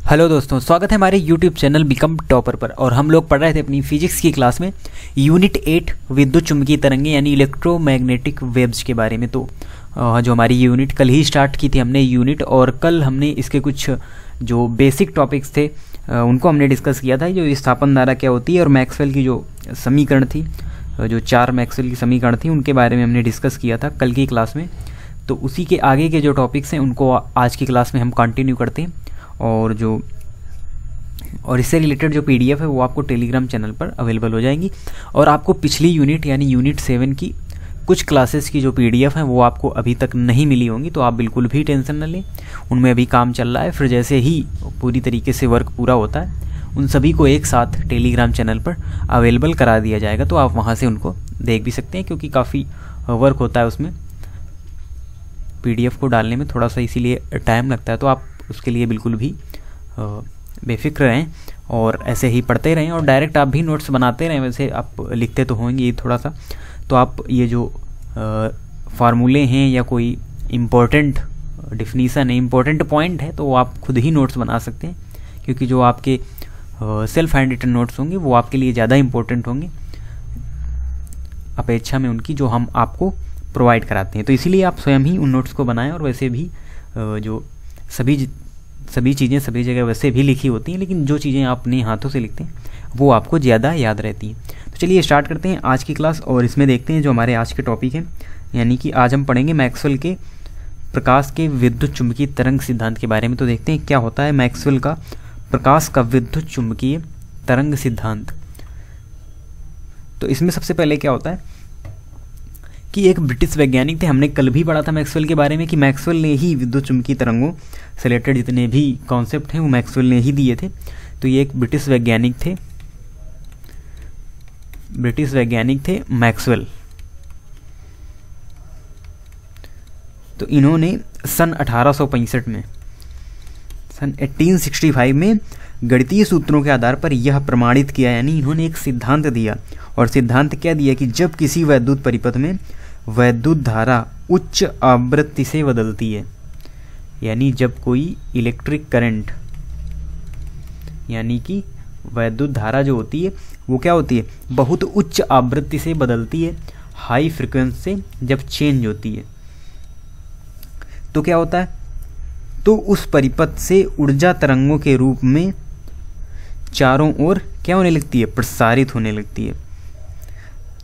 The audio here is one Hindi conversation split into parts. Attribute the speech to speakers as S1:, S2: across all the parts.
S1: हेलो दोस्तों, स्वागत है हमारे यूट्यूब चैनल बिकम टॉपर पर। और हम लोग पढ़ रहे थे अपनी फिजिक्स की क्लास में यूनिट 8 विद्युत चुम्बकीय तरंगे यानी इलेक्ट्रोमैग्नेटिक वेव्स के बारे में। तो जो हमारी यूनिट कल ही स्टार्ट की थी हमने यूनिट, और कल हमने इसके कुछ जो बेसिक टॉपिक्स थे उनको हमने डिस्कस किया था। जो विस्थापन धारा क्या होती है और मैक्सवेल की जो समीकरण थी, जो 4 मैक्सवेल की समीकरण थी, उनके बारे में हमने डिस्कस किया था कल की क्लास में। तो उसी के आगे के जो टॉपिक्स हैं उनको आज की क्लास में हम कंटिन्यू करते हैं। और इससे रिलेटेड जो पीडीएफ है वो आपको टेलीग्राम चैनल पर अवेलेबल हो जाएंगी। और आपको पिछली यूनिट यानी यूनिट 7 की कुछ क्लासेस की जो पीडीएफ हैं वो आपको अभी तक नहीं मिली होंगी, तो आप बिल्कुल भी टेंशन न लें, उनमें अभी काम चल रहा है। फिर जैसे ही पूरी तरीके से वर्क पूरा होता है उन सभी को एक साथ टेलीग्राम चैनल पर अवेलेबल करा दिया जाएगा, तो आप वहाँ से उनको देख भी सकते हैं, क्योंकि काफ़ी वर्क होता है उसमें, पीडीएफ को डालने में थोड़ा सा इसीलिए टाइम लगता है। तो आप उसके लिए बिल्कुल भी बेफिक्र रहें और ऐसे ही पढ़ते रहें, और डायरेक्ट आप भी नोट्स बनाते रहें। वैसे आप लिखते तो होंगे ये थोड़ा सा, तो आप ये जो फार्मूले हैं या कोई इम्पोर्टेंट डिफिनीसन है, इम्पोर्टेंट पॉइंट है, तो वो आप खुद ही नोट्स बना सकते हैं, क्योंकि जो आपके सेल्फ हैंड रिटन नोट्स होंगे वो आपके लिए ज़्यादा इम्पोर्टेंट होंगे अपेक्षा में उनकी जो हम आपको प्रोवाइड कराते हैं। तो इसीलिए आप स्वयं ही उन नोट्स को बनाएं। और वैसे भी जो सभी चीज़ें सभी जगह वैसे भी लिखी होती हैं, लेकिन जो चीज़ें आप अपने हाथों से लिखते हैं वो आपको ज़्यादा याद रहती हैं। तो चलिए स्टार्ट करते हैं आज की क्लास, और इसमें देखते हैं जो हमारे आज के टॉपिक हैं, यानी कि आज हम पढ़ेंगे मैक्सवेल के प्रकाश के विद्युत चुम्बकीय तरंग सिद्धांत के बारे में। तो देखते हैं क्या होता है मैक्सवेल का प्रकाश का विद्युत चुम्बकीय तरंग सिद्धांत। तो इसमें सबसे पहले क्या होता है कि एक ब्रिटिश वैज्ञानिक थे, हमने कल भी पढ़ा था मैक्सवेल के बारे में कि मैक्सवेल ने ही विद्युत चुम्बकीय तरंगों से रिलेटेड जितने भी कॉन्सेप्ट हैं वो मैक्सवेल ने ही दिए थे। तो ये एक ब्रिटिश वैज्ञानिक थे मैक्सवेल। तो इन्होंने सन 1865 में गणितीय सूत्रों के आधार पर यह प्रमाणित किया, यानी इन्होंने एक सिद्धांत दिया। और सिद्धांत क्या दिया कि जब किसी वैद्युत परिपथ में वैद्युत धारा उच्च आवृत्ति से बदलती है, यानी जब कोई इलेक्ट्रिक करंट यानी कि वैद्युत धारा जो होती है वो क्या होती है, बहुत उच्च आवृत्ति से बदलती है, हाई फ्रीक्वेंसी से जब चेंज होती है, तो क्या होता है, तो उस परिपथ से ऊर्जा तरंगों के रूप में चारों ओर क्या होने लगती है, प्रसारित होने लगती है।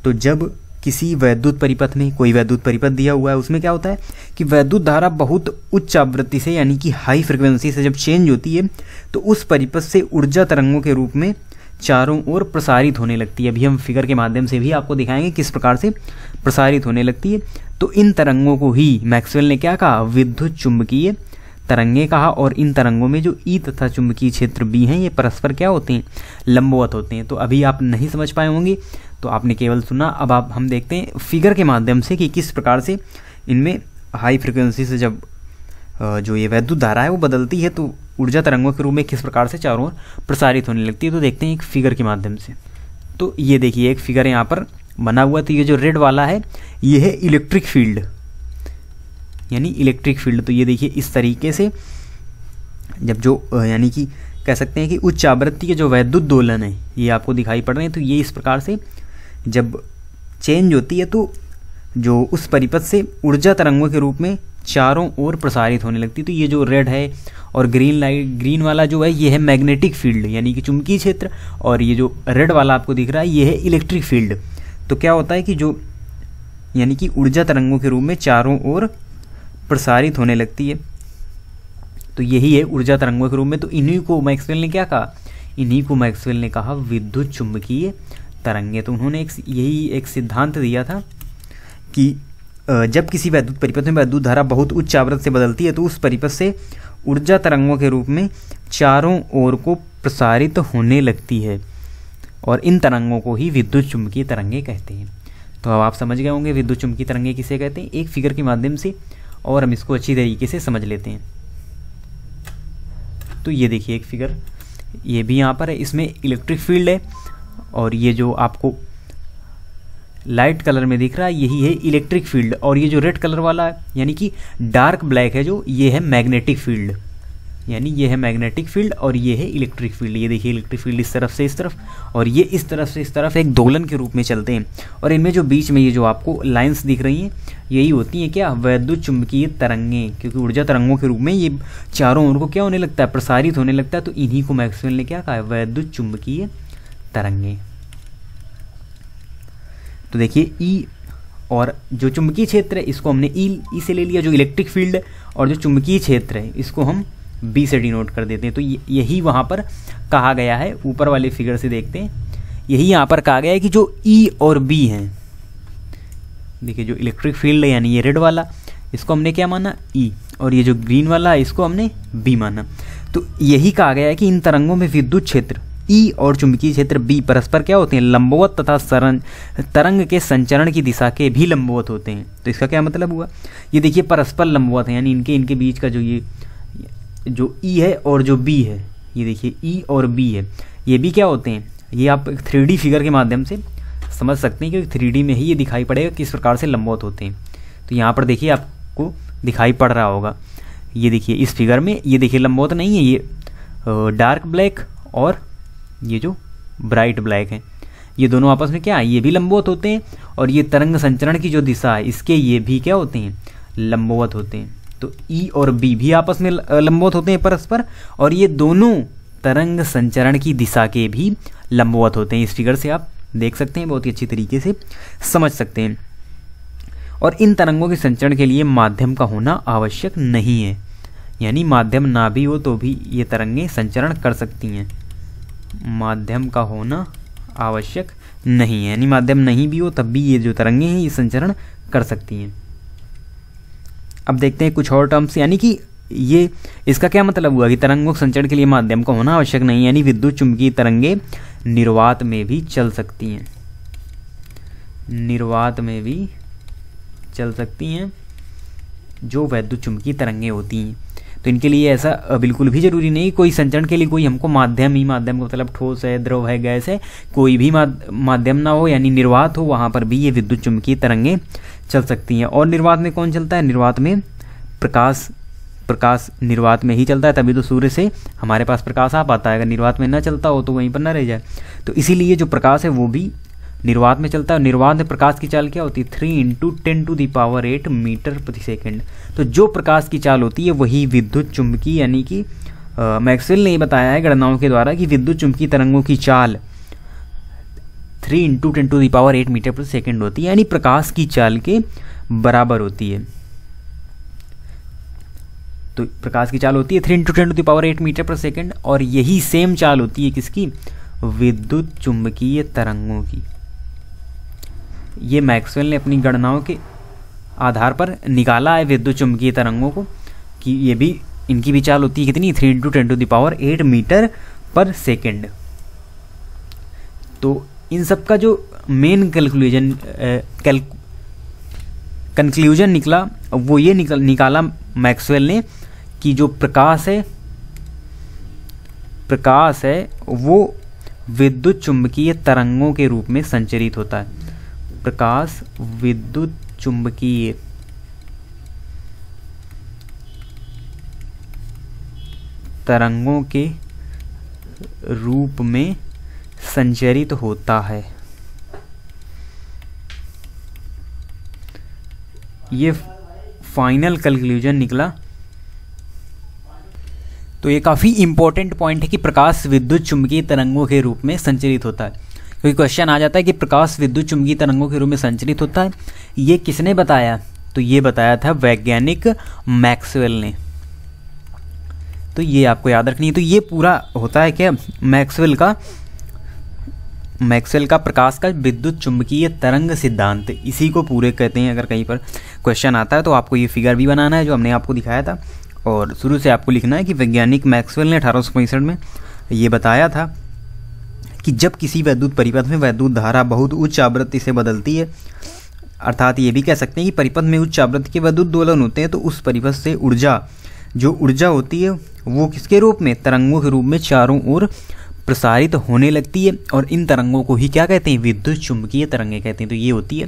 S1: तो जब किसी वैद्युत परिपथ में, कोई वैद्युत परिपथ दिया हुआ है, उसमें क्या होता है कि वैद्युत धारा बहुत उच्च आवृत्ति से यानी कि हाई फ्रीक्वेंसी से जब चेंज होती है, तो उस परिपथ से ऊर्जा तरंगों के रूप में चारों ओर प्रसारित होने लगती है। अभी हम फिगर के माध्यम से भी आपको दिखाएंगे किस प्रकार से प्रसारित होने लगती है। तो इन तरंगों को ही मैक्सवेल ने क्या कहा, विद्युत चुम्बकीय तरंगे कहा। और इन तरंगों में जो ई तथा चुंबकीय क्षेत्र बी हैं ये परस्पर क्या होते हैं, लंबवत होते हैं। तो अभी आप नहीं समझ पाए होंगे, तो आपने केवल सुना। अब हम देखते हैं फिगर के माध्यम से कि किस प्रकार से इनमें हाई फ्रिक्वेंसी से जब जो ये वैद्युत धारा है वो बदलती है, तो ऊर्जा तरंगों के रूप में किस प्रकार से चारों ओर प्रसारित होने लगती है। तो देखते हैं एक फिगर के माध्यम से। तो ये देखिए एक फिगर यहाँ पर बना हुआ। तो ये जो रेड वाला है ये है इलेक्ट्रिक फील्ड, यानी इलेक्ट्रिक फील्ड। तो ये देखिए इस तरीके से जब जो यानी कि कह सकते हैं कि उच्च आवृत्ति के जो वैद्युत दोलन है ये आपको दिखाई पड़ रहे हैं। तो ये इस प्रकार से जब चेंज होती है तो जो उस परिपथ से ऊर्जा तरंगों के रूप में चारों ओर प्रसारित होने लगती है। तो ये जो रेड है और ग्रीन वाला जो है ये है मैग्नेटिक फील्ड यानी कि चुंबकीय क्षेत्र, और ये जो रेड वाला आपको दिख रहा है ये है इलेक्ट्रिक फील्ड। तो क्या होता है कि जो यानी कि ऊर्जा तरंगों के रूप में चारों ओर प्रसारित होने लगती है, तो यही है ऊर्जा तरंगों के रूप में। तो इन्हीं को मैक्सवेल ने क्या कहा, इन्हीं को मैक्सवेल ने कहा विद्युत चुम्बकीय तरंगे। तो उन्होंने यही एक सिद्धांत दिया था कि जब किसी वैद्युत परिपथ में वैद्युत धारा बहुत उच्च आवृत्ति से बदलती है, तो उस परिपथ से ऊर्जा तरंगों के रूप में चारों ओर को प्रसारित होने लगती है, और इन तरंगों को ही विद्युत चुम्बकीय तरंगे कहते हैं। तो अब आप समझ गए होंगे विद्युत चुम्बकीय तरंगे किसे कहते हैं, एक फिगर के माध्यम से, और हम इसको अच्छी तरीके से समझ लेते हैं। तो ये देखिए एक फिगर, ये भी यहाँ पर है, इसमें इलेक्ट्रिक फील्ड है, और ये जो आपको लाइट कलर में दिख रहा है यही है इलेक्ट्रिक फील्ड, और ये जो रेड कलर वाला है यानी कि डार्क ब्लैक है जो, ये है मैग्नेटिक फील्ड। यानी ये है मैग्नेटिक फील्ड और ये है इलेक्ट्रिक फील्ड। ये देखिए इलेक्ट्रिक फील्ड इस तरफ से इस तरफ और ये इस तरफ से इस तरफ एक दोलन के रूप में चलते हैं। और इनमें जो बीच में ये जो आपको लाइंस दिख रही हैं यही होती हैं क्या, वैद्युत चुंबकीय तरंगें, क्योंकि ऊर्जा तरंगों के रूप में ये चारों ओर को क्या होने लगता है, प्रसारित होने लगता है। तो इन्हीं को मैक्सवेल ने क्या कहा है, वैद्युत चुंबकीय तरंगें। तो देखिए ई और जो चुंबकीय क्षेत्र है इसको हमने ई से ले लिया, जो इलेक्ट्रिक फील्ड और जो चुंबकीय क्षेत्र है इसको हम बी से डिनोट कर देते हैं। तो यही वहाँ पर कहा गया है, ऊपर वाले फिगर से देखते हैं, यही यहाँ पर कहा गया है कि जो ई और बी हैं, देखिए जो इलेक्ट्रिक फील्ड है यानी ये रेड वाला, इसको हमने क्या माना, ई, और ये जो ग्रीन वाला है इसको हमने बी माना। तो यही कहा गया है कि इन तरंगों में विद्युत क्षेत्र ई और चुंबकीय क्षेत्र बी परस्पर क्या होते हैं, लंबवत तथा तरंग के संचरण की दिशा के भी लंबवत होते हैं। तो इसका क्या मतलब हुआ, ये देखिए परस्पर लंबवत है, यानी इनके बीच का जो ई है और जो बी है, ये देखिए ई और बी है, ये भी क्या होते हैं, ये आप 3D फिगर के माध्यम से समझ सकते हैं, क्योंकि 3D में ही ये दिखाई पड़ेगा किस प्रकार से लंबवत होते हैं। तो यहाँ पर देखिए आपको दिखाई पड़ रहा होगा, ये देखिए इस फिगर में ये देखिए लंबवत नहीं है, ये डार्क ब्लैक और ये जो ब्राइट ब्लैक है, ये दोनों आपस में क्या है, ये भी लंबवत होते हैं। और ये तरंग संचरण की जो दिशा है इसके ये भी क्या होते हैं, लंबवत होते हैं। तो ई और बी भी आपस में लंबवत होते हैं परस्पर, और ये दोनों तरंग संचरण की दिशा के भी लंबवत होते हैं। इस फिगर से आप देख सकते हैं, बहुत ही अच्छी तरीके से समझ सकते हैं। और इन तरंगों के संचरण के लिए माध्यम का होना आवश्यक नहीं है, यानी माध्यम ना भी हो तो भी ये तरंगें संचरण कर सकती हैं। माध्यम का होना आवश्यक नहीं है, यानी माध्यम नहीं भी हो तब भी ये जो तरंगें हैं ये संचरण कर सकती हैं। अब देखते हैं कुछ और टर्म्स, यानी कि ये इसका क्या मतलब हुआ कि तरंगों के संचरण के लिए माध्यम का होना आवश्यक नहीं, यानी विद्युत चुंबकीय तरंगें निर्वात में भी चल सकती हैं, निर्वात में भी चल सकती हैं जो वैद्युत चुंबकीय तरंगें होती हैं। तो इनके लिए ऐसा बिल्कुल भी जरूरी नहीं, कोई संचरण के लिए कोई हमको माध्यम ही, माध्यम का मतलब ठोस है, द्रव है, गैस है, कोई भी माध्यम ना हो यानी निर्वात हो, वहाँ पर भी ये विद्युत चुंबकीय तरंगें चल सकती हैं। और निर्वात में कौन चलता है, निर्वात में प्रकाश निर्वात में ही चलता है, तभी तो सूर्य से हमारे पास प्रकाश आ पाता है। अगर निर्वात में ना चलता हो तो वहीं पर ना रह जाए। तो इसीलिए जो प्रकाश है वो भी निर्वात में चलता है। निर्वात में प्रकाश की चाल क्या होती है, 3 × 10⁸ मीटर प्रति सेकंड। तो जो प्रकाश की चाल होती है वही विद्युत चुंबकीय, यानी कि मैक्सवेल ने ये बताया है गणनाओं के द्वारा कि विद्युत चुंबकीय तरंगों की चाल 3 × 10⁸ मीटर प्रति सेकंड होती है, यानी प्रकाश की चाल के बराबर होती है। तो प्रकाश की चाल होती है 3 × 10⁸ मीटर प्रति सेकंड, और यही सेम चाल होती है किसकी, विद्युत चुंबकीय तरंगों की। ये मैक्सवेल ने अपनी गणनाओं के आधार पर निकाला है विद्युत चुंबकीय तरंगों को, कि ये भी इनकी भी चाल होती है कितनी, 3 × 10⁸ मीटर पर सेकंड। तो इन सब का जो मेन कंक्लूजन निकला वो ये निकाला मैक्सवेल ने कि जो प्रकाश है वो विद्युत चुंबकीय तरंगों के रूप में संचरित होता है। प्रकाश विद्युत चुंबकीय तरंगों के रूप में संचरित होता है। ये फाइनल कंक्लूजन निकला। तो ये काफ़ी इंपॉर्टेंट पॉइंट है कि प्रकाश विद्युत चुंबकीय तरंगों के रूप में संचरित होता है, क्योंकि क्वेश्चन आ जाता है कि प्रकाश विद्युत चुंबकीय तरंगों के रूप में संचरित होता है, ये किसने बताया, तो ये बताया था वैज्ञानिक मैक्सवेल ने। तो ये आपको याद रखनी है। तो ये पूरा होता है क्या, मैक्सवेल का प्रकाश का विद्युत चुंबकीय तरंग सिद्धांत, इसी को पूरे कहते हैं। अगर कहीं पर क्वेश्चन आता है तो आपको ये फिगर भी बनाना है जो हमने आपको दिखाया था, और शुरू से आपको लिखना है कि वैज्ञानिक मैक्सवेल ने 1865 में ये बताया था कि जब किसी वैद्युत परिपथ में वैद्युत धारा बहुत उच्च आवृत्ति से बदलती है, अर्थात ये भी कह सकते हैं कि परिपथ में उच्च आवृत्ति के वैद्युत दोलन होते हैं, तो उस परिपथ से जो ऊर्जा होती है वो किसके रूप में, तरंगों के रूप में चारों ओर प्रसारित होने लगती है, और इन तरंगों को ही क्या कहते हैं, विद्युत चुंबकीय तरंगें कहते हैं। तो ये होती है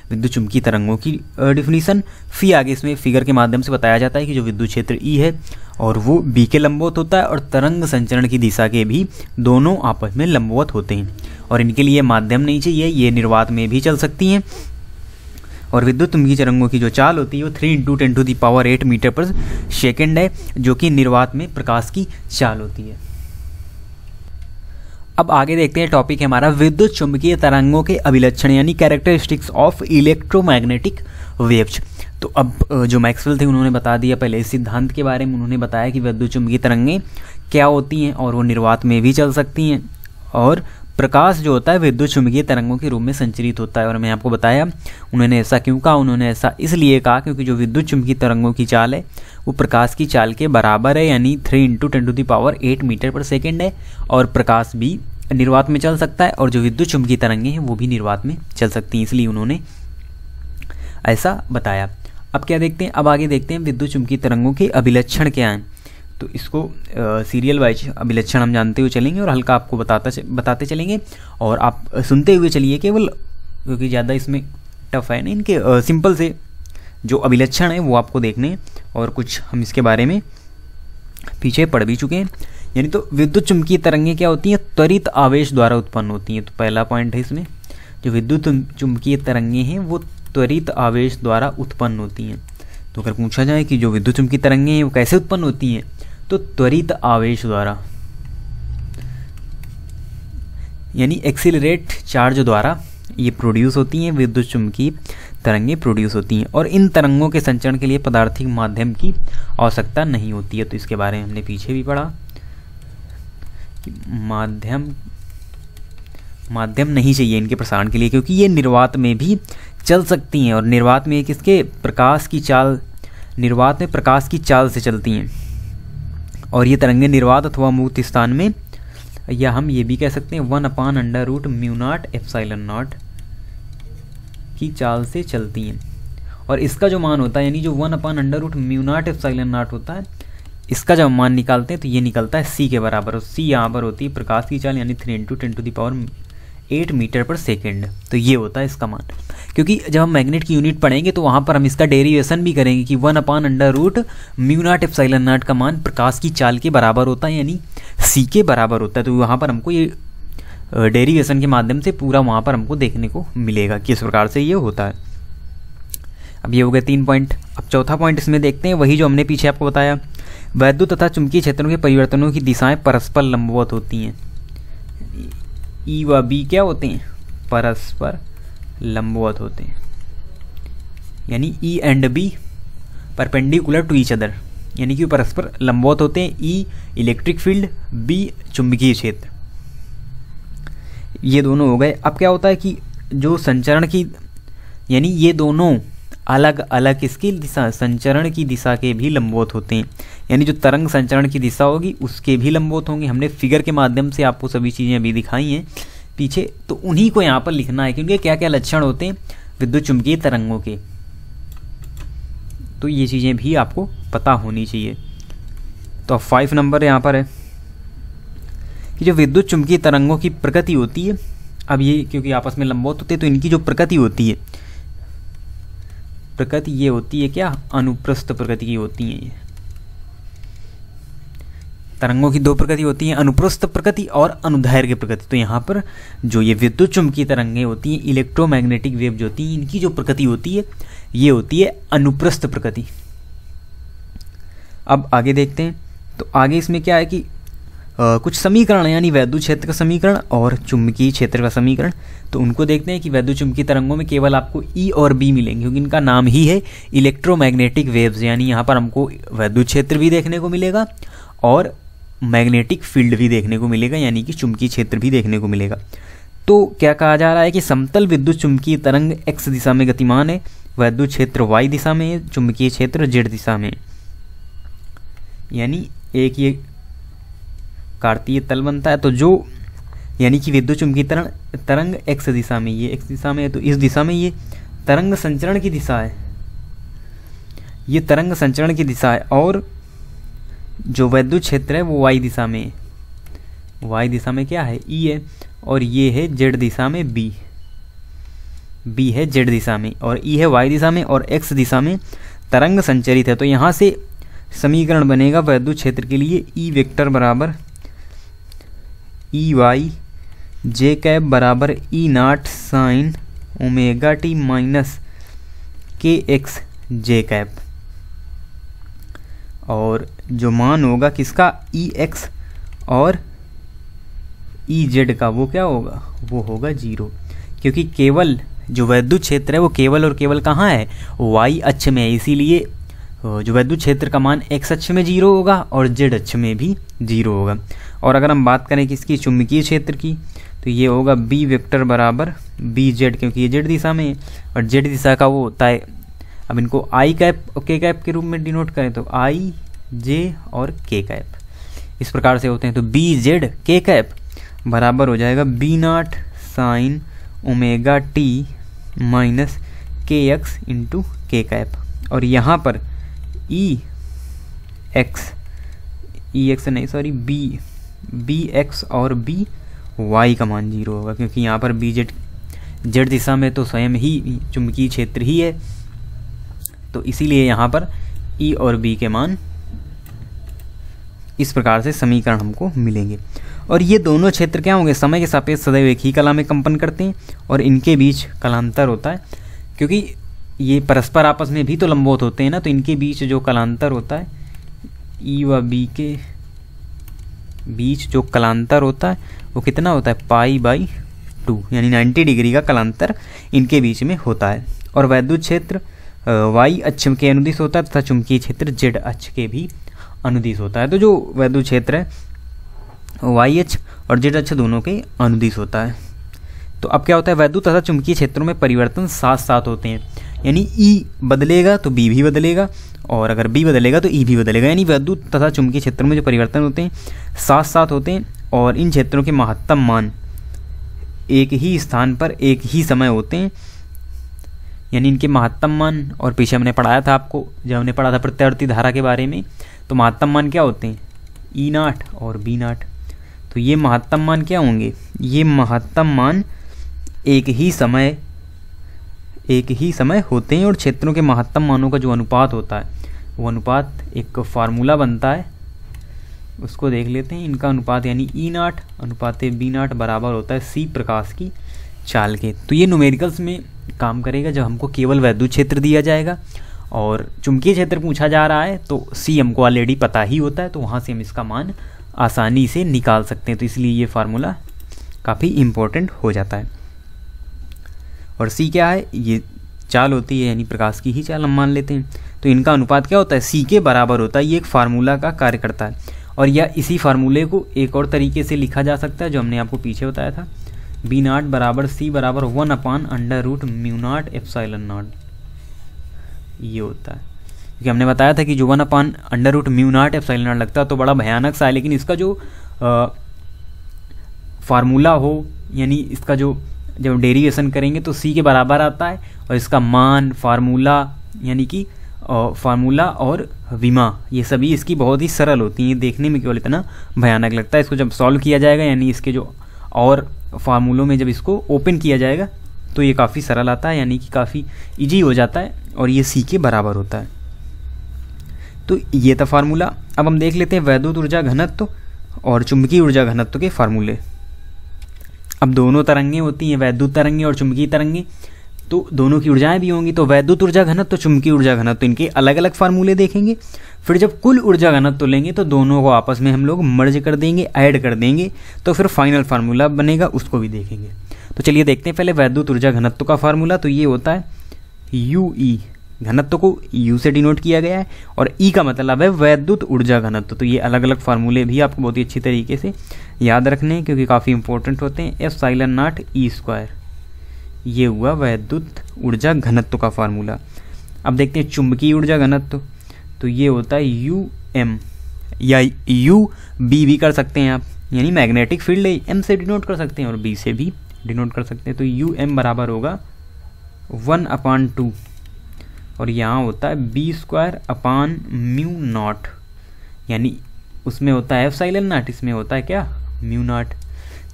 S1: विद्युत चुंबकीय तरंगों की डेफिनीशन। फिर आगे इसमें फिगर के माध्यम से बताया जाता है कि जो विद्युत क्षेत्र ई है और वो बी के लंबवत होता है, और तरंग संचरण की दिशा के भी दोनों आपस में लंबवत होते हैं, और इनके लिए माध्यम नहीं चाहिए, ये निर्वात में भी चल सकती हैं। और विद्युत चुम्बकीय तरंगों की जो चाल होती है वो 3 × 10⁸ मीटर पर सेकेंड है, जो कि निर्वात में प्रकाश की चाल होती है। अब आगे देखते हैं, टॉपिक है हमारा विद्युत चुम्बकीय तरंगों के अभिलक्षण यानी कैरेक्टरिस्टिक्स ऑफ इलेक्ट्रोमैग्नेटिक वेव्स। तो अब जो मैक्सवेल थे उन्होंने बता दिया पहले इस सिद्धांत के बारे में, उन्होंने बताया कि विद्युत चुम्बकीय तरंगें क्या होती हैं और वो निर्वात में भी चल सकती हैं, और प्रकाश जो होता है विद्युत चुम्बकीय तरंगों के रूप में संचरित होता है। और मैं आपको बताया उन्होंने ऐसा क्यों कहा, उन्होंने ऐसा इसलिए कहा क्योंकि जो विद्युत चुम्बकीय तरंगों की चाल है वो प्रकाश की चाल के बराबर है, यानी 3 × 10⁸ मीटर पर सेकेंड है, और प्रकाश भी निर्वात में चल सकता है, और जो विद्युत चुम्बकीय तरंगें हैं वो भी निर्वात में चल सकती हैं, इसलिए उन्होंने ऐसा बताया। अब क्या देखते हैं, अब आगे देखते हैं विद्युत चुम्बकीय तरंगों के अभिलक्षण क्या हैं। तो इसको सीरियल वाइज अभिलक्षण हम जानते हुए चलेंगे और हल्का आपको बताते चलेंगे, और आप सुनते हुए चलिए केवल, क्योंकि ज़्यादा इसमें टफ है ना, इनके सिंपल से जो अभिलक्षण है वो आपको देखने, और कुछ हम इसके बारे में पीछे पढ़ भी चुके हैं। यानी तो विद्युत चुम्बकीय तरंगें क्या होती हैं, त्वरित आवेश द्वारा उत्पन्न होती हैं। तो पहला पॉइंट है इसमें, जो विद्युत चुम्बकीय तरंगें हैं वो त्वरित आवेश द्वारा उत्पन्न होती हैं। तो अगर पूछा जाए कि जो विद्युत चुम्बकीय तरंगें हैं वो कैसे उत्पन्न होती हैं, तो त्वरित आवेश द्वारा, यानी एक्सीलरेट चार्ज द्वारा ये प्रोड्यूस होती हैं, विद्युत चुम्बकीय तरंगें प्रोड्यूस होती हैं। और इन तरंगों के संचरण के लिए पदार्थिक माध्यम की आवश्यकता नहीं होती है। तो इसके बारे में हमने पीछे भी पढ़ा कि माध्यम नहीं चाहिए इनके प्रसारण के लिए, क्योंकि ये निर्वात में भी चल सकती हैं, और निर्वात में किसके प्रकाश की चाल, निर्वात में प्रकाश की चाल से चलती हैं, और ये तरंगें निर्वात अथवा मुक्त स्थान में, या हम ये भी कह सकते हैं 1/√μ0ε0 की चाल से चलती हैं। और इसका जो मान होता है, यानी जो 1/√μ0ε0 होता है, इसका जब मान निकालते हैं तो ये निकलता है c के बराबर, और c यहाँ पर होती है प्रकाश की चाल, यानी 3 × 10⁸ मीटर पर सेकेंड। तो ये होता है इसका मान, क्योंकि जब हम मैग्नेट की यूनिट पढ़ेंगे तो वहाँ पर हम इसका डेरिवेशन भी करेंगे कि 1/√μ0ε0 का मान प्रकाश की चाल के बराबर होता है, यानी c के बराबर होता है। तो वहाँ पर हमको ये डेरिवेशन के माध्यम से पूरा वहाँ पर हमको देखने को मिलेगा किस प्रकार से ये होता है। अब ये हो गए 3 पॉइंट। अब चौथा पॉइंट इसमें देखते हैं, वही जो हमने पीछे आपको बताया, वैद्युत तथा चुंबकीय क्षेत्रों के परिवर्तनों की दिशाएं परस्पर लंबवत होती हैं। ई व बी क्या होते हैं, परस्पर लंबवत होते हैं, यानी E and B perpendicular to each other, यानी कि परस्पर लंबवत होते हैं। ई इलेक्ट्रिक फील्ड, बी चुंबकीय क्षेत्र, ये दोनों हो गए। अब क्या होता है कि जो संचरण की, यानी ये दोनों अलग अलग किसकी दिशा, संचरण की दिशा के भी लंबवत होते हैं, यानी जो तरंग संचरण की दिशा होगी उसके भी लंबवत होंगे। हमने फिगर के माध्यम से आपको सभी चीज़ें अभी दिखाई हैं पीछे, तो उन्हीं को यहाँ पर लिखना है, क्योंकि क्या क्या लक्षण होते हैं विद्युत चुम्बकीय तरंगों के, तो ये चीज़ें भी आपको पता होनी चाहिए। तो 5 नंबर यहाँ पर है कि जो विद्युत चुम्बकीय तरंगों की प्रकृति होती है, अब ये क्योंकि आपस में लंबवत होते हैं तो इनकी जो प्रकृति होती है, प्रकृति ये होती है क्या, अनुप्रस्थ प्रकृति की होती है। ये तरंगों की 2 प्रकृति होती हैं, अनुप्रस्थ प्रकृति और अनुदैर्घ्य प्रकृति। तो यहाँ पर जो ये विद्युत चुम्बकीय तरंगें होती हैं, इलेक्ट्रोमैग्नेटिक वेव जो होती हैं, इनकी जो प्रकृति होती है ये होती है अनुप्रस्थ प्रकृति। अब आगे देखते हैं, तो आगे इसमें क्या है कि कुछ समीकरण, यानी वैद्युत क्षेत्र का समीकरण और चुंबकीय क्षेत्र का समीकरण। तो उनको देखते हैं कि वैद्युत चुंबकीय तरंगों में केवल आपको ई और बी मिलेंगे, क्योंकि इनका नाम ही है इलेक्ट्रोमैग्नेटिक वेव्स, यानी यहाँ पर हमको वैद्युत क्षेत्र भी देखने को मिलेगा और मैग्नेटिक फील्ड भी देखने को मिलेगा, यानी कि चुंबकीय क्षेत्र भी देखने को मिलेगा। तो क्या कहा जा रहा है कि समतल विद्युत चुंबकीय तरंग एक्स दिशा में गतिमान है, वैद्युत क्षेत्र वाई दिशा में है, चुंबकीय क्षेत्र जेड दिशा में, यानी एक ये कार्तीय तल बनता है। तो जो यानी कि विद्युत चुम्बकीय तरंग एक्स दिशा में, ये एक्स दिशा में है, तो इस दिशा में ये तरंग संचरण की दिशा है, ये तरंग संचरण की दिशा है, और जो वैद्युत क्षेत्र है वो वाई दिशा में है। वाई दिशा में क्या है, ई है, और ये है जेड दिशा में बी, बी है जेड दिशा में, और ई है वाई दिशा में, और एक्स दिशा में तरंग संचरित है। तो यहाँ से समीकरण बनेगा वैद्युत क्षेत्र के लिए ई वेक्टर बराबर ई वाई जे कैप बराबर E not sine omega T minus के एक्स जे कैप, और जो मान होगा किसका, ई एक्स और ई जेड का, वो क्या होगा, वो होगा 0, क्योंकि केवल जो वैद्युत क्षेत्र है वो केवल और केवल कहाँ है, वाई अक्ष में है। इसीलिए जो वैद्युत क्षेत्र का मान एक्स अक्ष में 0 होगा और जेड अक्ष में भी 0 होगा। और अगर हम बात करें किसकी, चुंबकीय क्षेत्र की, तो ये होगा बी वेक्टर बराबर बी जेड, क्योंकि ये जेड दिशा में है और जेड दिशा का वो होता है। अब इनको आई कैप और के कैप के रूप में डिनोट करें तो आई जे और के कैप इस प्रकार से होते हैं। तो बी जेड के कैप बराबर हो जाएगा B not sine omega T minus के एक्स इंटू के कैप, और यहाँ पर ई एक्स नहीं सॉरी बी एक्स और बी वाई का मान 0 होगा, क्योंकि यहाँ पर बी जेड दिशा में तो स्वयं ही चुंबकीय क्षेत्र ही है, तो इसीलिए यहाँ पर ई और बी के मान इस प्रकार से समीकरण हमको मिलेंगे। और ये दोनों क्षेत्र क्या होंगे, समय के सापेक्ष सदैव एक ही कला में कंपन करते हैं और इनके बीच कलांतर होता है, क्योंकि ये परस्पर आपस में भी तो लंबवत होते हैं ना, तो इनके बीच जो कलांतर होता है, ई व बी के बीच जो कलांतर होता है वो कितना होता है, π/2, यानी 90 डिग्री का कलांतर इनके बीच में होता है। और वैद्युत क्षेत्र वाई अक्ष के अनुदिश होता है तथा चुंबकीय क्षेत्र जेड अक्ष के भी अनुदिश होता है। तो जो वैद्युत क्षेत्र है वाई अक्ष और जेड अक्ष दोनों के अनुदिश होता है। तो अब क्या होता है, वैद्युत तथा चुंबकीय क्षेत्रों में परिवर्तन साथ साथ होते हैं, यानी ई बदलेगा तो बी भी बदलेगा और अगर बी बदलेगा तो ई भी बदलेगा, यानी वैद्युत तथा चुंबकीय क्षेत्रों में जो परिवर्तन होते हैं साथ साथ होते हैं और इन क्षेत्रों के महत्तम मान एक ही स्थान पर एक ही समय होते हैं, यानी इनके महत्तम मान। और पीछे हमने पढ़ाया था आपको, जब हमने पढ़ा था प्रत्यावर्ती धारा के बारे में, तो महत्तम मान क्या होते हैं, ई नॉट और बी नॉट। तो ये महत्तम मान क्या होंगे, ये महत्तम मान एक ही समय होते हैं और क्षेत्रों के महत्तम मानों का जो अनुपात होता है वो अनुपात एक फार्मूला बनता है, उसको देख लेते हैं। इनका अनुपात यानी ई नॉट अनुपात बी नॉट बराबर होता है सी प्रकाश की चाल के। तो ये न्यूमेरिकल्स में काम करेगा जब हमको केवल वैद्युत क्षेत्र दिया जाएगा और चुंबकीय क्षेत्र पूछा जा रहा है तो सी हमको ऑलरेडी पता ही होता है, तो वहाँ से हम इसका मान आसानी से निकाल सकते हैं। तो इसलिए ये फार्मूला काफ़ी इम्पोर्टेंट हो जाता है। और सी क्या है, ये चाल होती है, यानी प्रकाश की ही चाल हम मान लेते हैं। तो इनका अनुपात क्या होता है, सी के बराबर होता है। ये एक फार्मूला का कार्य करता है और यह इसी फार्मूले को एक और तरीके से लिखा जा सकता है जो हमने आपको पीछे बताया था, बी नॉट बराबर सी बराबर 1/√μ0 ये होता है। क्योंकि हमने बताया था कि जो 1/√μ0 लगता है तो बड़ा भयानक सा है, लेकिन इसका जो फार्मूला हो, यानी इसका जो जब डेरिवेशन करेंगे तो सी के बराबर आता है और इसका मान फार्मूला यानी कि फार्मूला और विमा ये सभी इसकी बहुत ही सरल होती हैं, देखने में केवल इतना भयानक लगता है। इसको जब सॉल्व किया जाएगा यानी इसके जो और फार्मूलों में जब इसको ओपन किया जाएगा तो ये काफ़ी सरल आता है, यानी कि काफ़ी इजी हो जाता है और ये सी के बराबर होता है। तो ये था फार्मूला। अब हम देख लेते हैं वैद्युत ऊर्जा घनत्व और चुंबकीय ऊर्जा घनत्व के फार्मूले। अब दोनों तरंगें होती हैं, वैद्युत तरंगें और चुंबकीय तरंगें, तो दोनों की ऊर्जाएं भी होंगी। तो वैद्युत ऊर्जा घनत्व, चुंबकीय ऊर्जा घनत्व, इनके अलग अलग फार्मूले देखेंगे। फिर जब कुल ऊर्जा घनत्व लेंगे तो दोनों को आपस में हम लोग मर्ज कर देंगे, ऐड कर देंगे, तो फिर फाइनल फार्मूला बनेगा, उसको भी देखेंगे। तो चलिए देखते हैं पहले वैद्युत ऊर्जा घनत्व का फार्मूला। तो ये होता है यू ई, घनत्व को यू से डिनोट किया गया है और ई का मतलब है वैद्युत ऊर्जा घनत्व। तो ये अलग अलग फार्मूले भी आपको बहुत ही अच्छी तरीके से याद रखने हैं क्योंकि काफ़ी इंपॉर्टेंट होते हैं। ε0 ये हुआ वैद्युत ऊर्जा घनत्व का फार्मूला। अब देखते हैं चुंबकीय ऊर्जा घनत्व। तो ये होता है यू एम या यू बी भी कर सकते हैं आप, यानी मैग्नेटिक फील्ड एम से डिनोट कर सकते हैं और बी से भी डिनोट कर सकते हैं। तो यू एम बराबर होगा 1/2 और यहाँ होता है b²/μ0, यानी उसमें होता है ε0, इसमें होता है क्या μ0।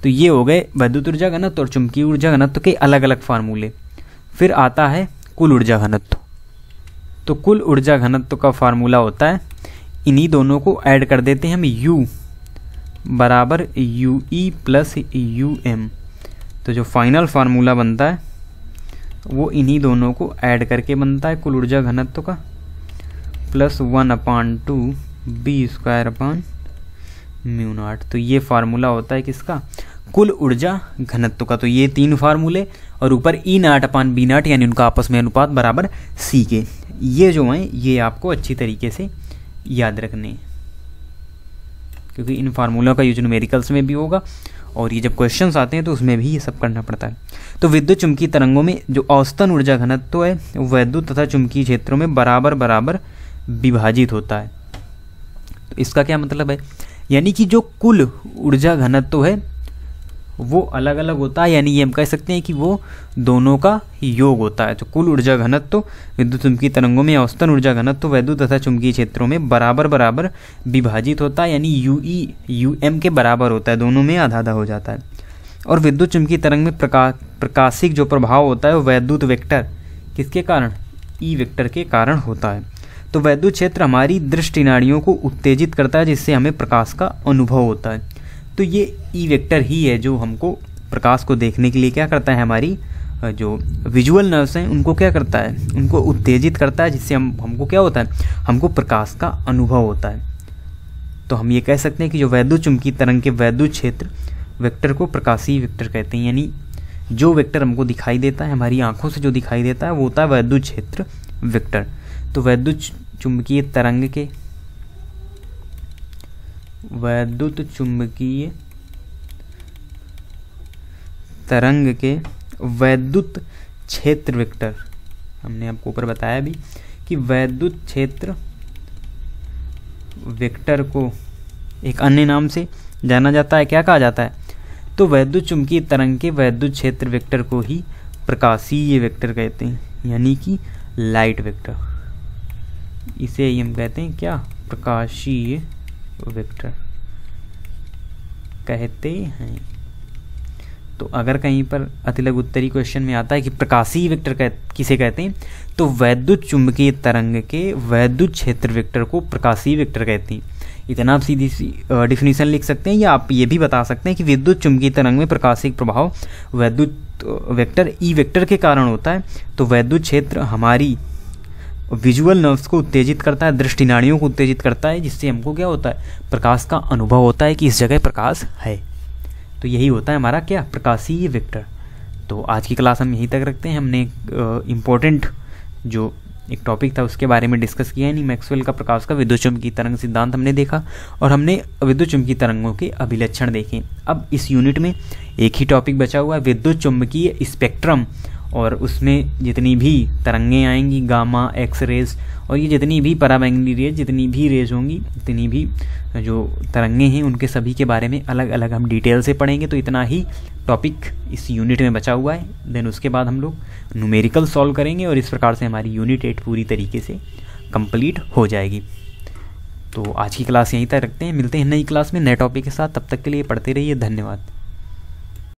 S1: तो ये हो गए वैद्युत ऊर्जा घनत्व और चुंबकीय ऊर्जा घनत्व के अलग अलग फार्मूले। फिर आता है कुल ऊर्जा घनत्व। तो कुल ऊर्जा घनत्व का फार्मूला होता है इन्हीं दोनों को ऐड कर देते हैं हम, U बराबर UE प्लस UM। तो जो फाइनल फार्मूला बनता है वो इन्हीं दोनों को ऐड करके बनता है, कुल ऊर्जा घनत्व का प्लस 1/2 B²/μ0। तो ये फार्मूला होता है किसका, कुल ऊर्जा घनत्व का। तो ये 3 फार्मूले और ऊपर E0/B0 यानी उनका आपस में अनुपात बराबर C के। ये जो हैं ये आपको अच्छी तरीके से याद रखने हैं, क्योंकि इन फार्मूलों का यूज न्यूमेरिकल्स में भी होगा और ये जब क्वेश्चंस आते हैं तो उसमें भी ये सब करना पड़ता है। तो विद्युत चुम्बकीय तरंगों में जो औसतन ऊर्जा घनत्व है वो वैद्युत तथा चुम्बकीय क्षेत्रों में बराबर बराबर विभाजित होता है। तो इसका क्या मतलब है, यानी कि जो कुल ऊर्जा घनत्व है वो अलग अलग होता है, यानी ये हम कह सकते हैं कि वो दोनों का योग होता है। तो कुल ऊर्जा घनत्व विद्युत चुम्बकीय तरंगों में औसतन ऊर्जा घनत्व वैद्युत तथा चुम्बकीय क्षेत्रों में बराबर बराबर विभाजित होता है, यानी UE UM के बराबर होता है, दोनों में आधा आधा हो जाता है। और विद्युत चुम्बकीय तरंग में प्रकाशिक जो प्रभाव होता है वो वैद्युत वेक्टर किसके कारण, E वेक्टर के कारण होता है। तो वैद्युत क्षेत्र हमारी दृष्टि नाड़ियों को उत्तेजित करता है, जिससे हमें प्रकाश का अनुभव होता है। तो ये E वेक्टर ही है जो हमको प्रकाश को देखने के लिए क्या करता है, हमारी जो विजुअल नर्व्स हैं उनको क्या करता है, उनको उत्तेजित करता है, जिससे हमको क्या होता है, हमको प्रकाश का अनुभव होता है। तो हम ये कह सकते हैं कि जो वैद्युत चुम्बकीय तरंग के वैद्युत क्षेत्र वेक्टर को प्रकाशीय वेक्टर कहते हैं, यानी जो वेक्टर हमको दिखाई देता है, हमारी आंखों से जो दिखाई देता है वो होता है वैद्युत क्षेत्र वेक्टर। तो वैद्युत चुम्बकीय तरंग के वैद्युत चुम्बकीय तरंग के वैद्युत क्षेत्र वेक्टर, हमने आपको ऊपर बताया भी कि वैद्युत क्षेत्र वेक्टर को एक अन्य नाम से जाना जाता है, क्या कहा जाता है, तो वैद्युत चुम्बकीय तरंग के वैद्युत क्षेत्र वेक्टर को ही प्रकाशीय वेक्टर कहते हैं, यानी कि लाइट वेक्टर। इसे ही हम कहते हैं क्या, प्रकाशीय वेक्टर कहते हैं। तो अगर कहीं पर अतिलघु उत्तरी क्वेश्चन में आता है कि प्रकाशीय वेक्टर किसे कहते हैं, तो वैद्युत चुम्बकीय तरंग के वैद्युत क्षेत्र वेक्टर को प्रकाशीय वेक्टर कहते हैं। इतना आप सीधी सी डिफिनीशन लिख सकते हैं, या आप ये भी बता सकते हैं कि विद्युत चुम्बकीय तरंग में प्रकाशिक प्रभाव वैद्युत वेक्टर E वेक्टर के कारण होता है। तो वैद्युत क्षेत्र हमारी विजुअल नर्व्स को उत्तेजित करता है, दृष्टि नाड़ियों को उत्तेजित करता है, जिससे हमको क्या होता है, प्रकाश का अनुभव होता है कि इस जगह प्रकाश है। तो यही होता है हमारा क्या, प्रकाशीय वेक्टर। तो आज की क्लास हम यहीं तक रखते हैं। हमने इम्पोर्टेंट जो एक टॉपिक था उसके बारे में डिस्कस किया, यानी मैक्सवेल का प्रकाश का विद्युत चुम्बकीय तरंग सिद्धांत हमने देखा और हमने विद्युत चुम्बकीय तरंगों के अभिलक्षण देखे। अब इस यूनिट में एक ही टॉपिक बचा हुआ है, विद्युत चुम्बकीय स्पेक्ट्रम, और उसमें जितनी भी तरंगें आएंगी, गामा, एक्स रेज और ये जितनी भी पराबैंगनी रेज, जितनी भी रेज होंगी, जितनी भी जो तरंगें हैं उनके सभी के बारे में अलग अलग हम डिटेल से पढ़ेंगे। तो इतना ही टॉपिक इस यूनिट में बचा हुआ है। देन उसके बाद हम लोग न्यूमेरिकल सॉल्व करेंगे और इस प्रकार से हमारी यूनिट 8 पूरी तरीके से कंप्लीट हो जाएगी। तो आज की क्लास यहीं तक रखते हैं, मिलते हैं नई क्लास में नए टॉपिक के साथ। तब तक के लिए पढ़ते रहिए, धन्यवाद।